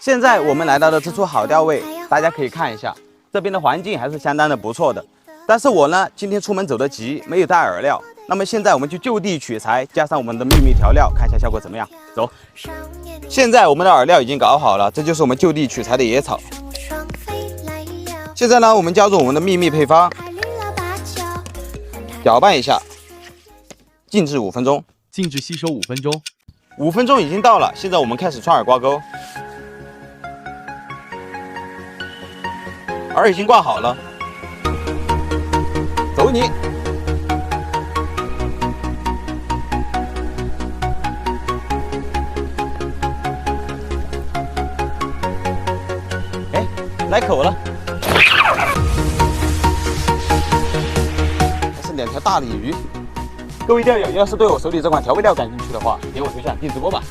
现在我们来到的这处好钓位，大家可以看一下，这边的环境还是相当的不错的。但是我呢，今天出门走得急，没有带饵料。那么现在我们就就地取材，加上我们的秘密调料，看一下效果怎么样。走。现在我们的饵料已经搞好了，这就是我们就地取材的野草。现在呢，我们加入我们的秘密配方，搅拌一下，静置5分钟。静置吸收5分钟。5分钟已经到了，现在我们开始穿饵挂钩。饵已经挂好了，走你！哎，来口了，还是2条大鲤鱼。各位钓友，要是对我手里这款调味料感兴趣的话，点我头像订直播吧。